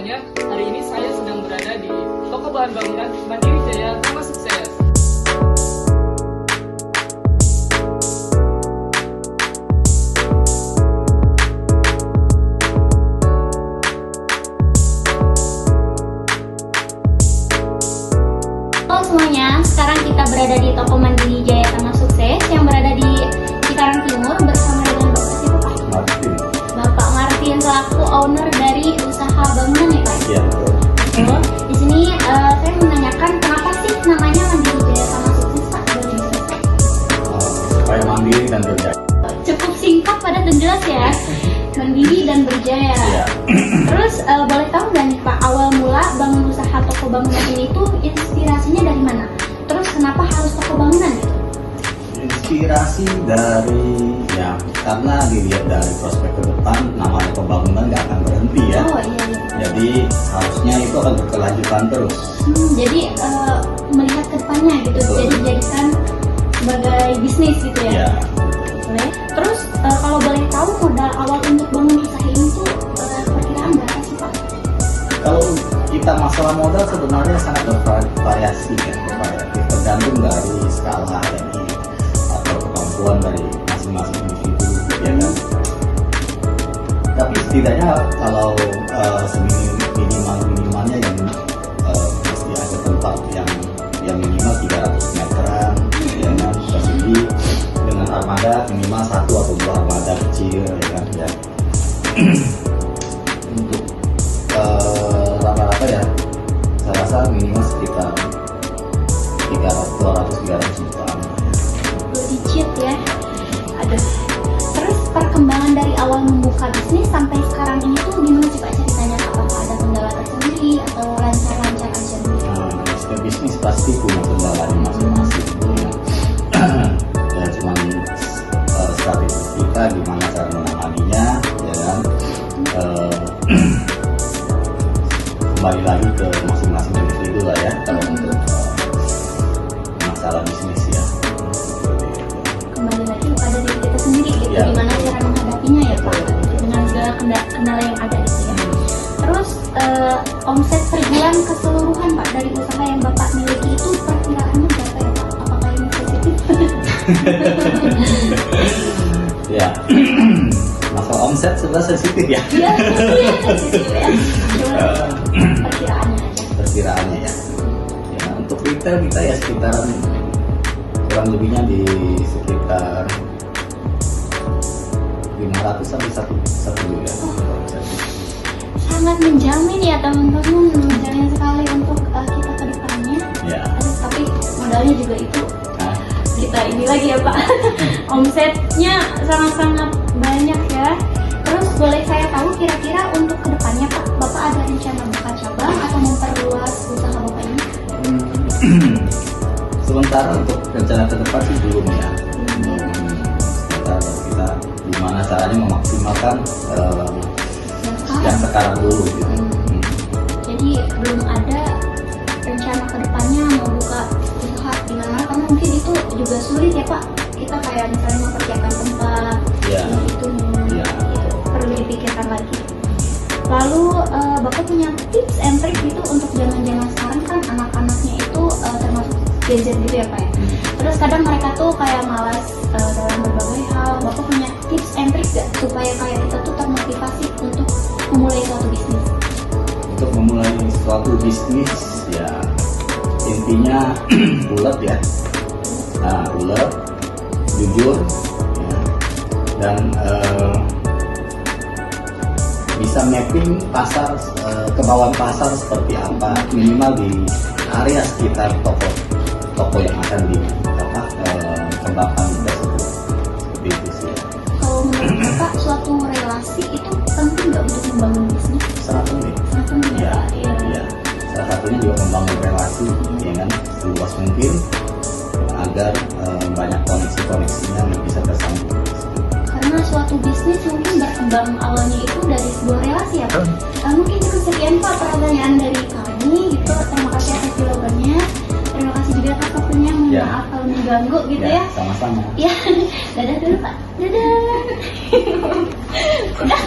semuanya, hari ini saya sedang berada di toko bahan bangunan Mandiri Jaya Tama Sukses. Halo semuanya, sekarang kita berada di toko Mandiri Jaya Tama Sukses yang berada di Cikarang Timur bersama dengan Bapak siapa Pak? Martin. Bapak Martin selaku owner dari usaha bangunan ya Pak? Iya. Betul. Di sini saya menanyakan kenapa sih namanya Mandiri Jaya Tama Sukses Pak? Boleh dijelaskan? Supaya mandiri dan berjaya. Cukup singkat padat dan jelas ya. Mandiri dan berjaya. Iya. Terus boleh tahu nggak nih Pak, awal mula bangun usaha toko bangunan ini tuh inspirasinya dari mana? Terus kenapa harus toko bangunan gitu? Inspirasi dari karena dilihat dari prospek ke depan, namanya pembangunan nggak akan berhenti ya. Oh iya. Jadi harusnya itu akan berkelanjutan terus. Jadi melihat ke depannya gitu. Betul. Jadi jadikan sebagai bisnis gitu ya. Iya. Boleh. Terus kalau boleh tahu modal awal untuk bangun usaha ini tuh perkiraan berapa sih Pak? Kalau kita masalah modal sebenarnya sangat bervariasi ya, tergantung dari skala dari atau kemampuan dari masing-masing individu, ya kan. Tapi setidaknya kalau minimalnya yang mesti ada tempat yang minimal 300 meteran, ya kan, persegi dengan armada minimal 1 atau 2 armada kecil, ya kan, ya. Untuk rata-rata ya, saya rasa minimal sekitar 200-300 juta. Digit ya. Aduh. Terus perkembangan dari awal membuka bisnis sampai sekarang ini tuh gimana sih Pak ceritanya? Apakah ada kendala tersendiri atau lancar-lancar aja? Setiap bisnis pasti punya kendalanya masing-masing. Ya cuman strategi kita gimana cara menanganinya, ya kan. Kembali lagi ke masing-masing individu lah ya kalau untuk masalah bisnis ya. Kembali lagi kepada diri kita sendiri gitu, Ya. gimana cara menghadapinya ya Pak dengan segala kendala yang ada gitu ya. Terus omset per bulan keseluruhan Pak dari usaha yang Bapak miliki itu perkiraannya berapa ya Pak? Apakah ini positif? Ya. Masalah omset sebenarnya sensitif ya. Iya, positif ya. Cuma perkiraannya aja. Perkiraannya ya. Ya untuk retail kita ya sekitaran kurang lebihnya di sekitar 500 sampai 1 miliar. Sangat menjamin ya teman-teman, menjamin sekali untuk kita ke depannya. Ya. Tapi modalnya juga itu Nah, kita ini lagi ya Pak. Omsetnya sangat-sangat banyak ya. Terus boleh saya tahu kira-kira untuk kedepannya Pak, Bapak ada rencana buka cabang atau memperluas usaha Bapak ini? sementara untuk rencana ke depan sih belum ya. Sementara kita gimana caranya memaksimalkan yang sekarang dulu gitu. Jadi belum ada rencana kedepannya mau buka usaha di mana, karena mungkin itu juga sulit ya Pak. Kita kayak misalnya mempersiapkan tempat, Ya. itu Ya. perlu dipikirkan lagi. Lalu Bapak punya tips and trick gitu untuk zaman-zaman sekarang kan anak-anaknya itu termasuk gadget gitu ya Pak ya. Terus kadang mereka tuh kayak malas dalam berbagai hal. Bapak punya tips and trick gak supaya kayak kita tuh termotivasi untuk memulai suatu bisnis? Untuk memulai suatu bisnis ya intinya ulet ya. Nah, ulet, jujur ya, dan bisa mapping pasar, kemauan pasar seperti apa, minimal di area sekitar toko yang akan dikembangkan tersebut. Seperti itu sih ya. Kalau menurut Bapak suatu relasi itu penting nggak untuk membangun bisnis? Sangat penting. Sangat penting ya Ya, Pak. Iya. ya. Salah satunya juga membangun relasi, ya kan, seluas mungkin agar banyak koneksinya yang bisa tersambung. Karena suatu bisnis mungkin berkembang awalnya itu dari sebuah relasi ya Pak. Mungkin cukup sekian Pak pertanyaan dari kami gitu. Terima kasih atas jawabannya. Terima kasih juga atas waktunya. Mohon Ya. maaf kalau mengganggu gitu ya. Sama-sama. Ya, dadah dulu Pak. Dadah. Udah.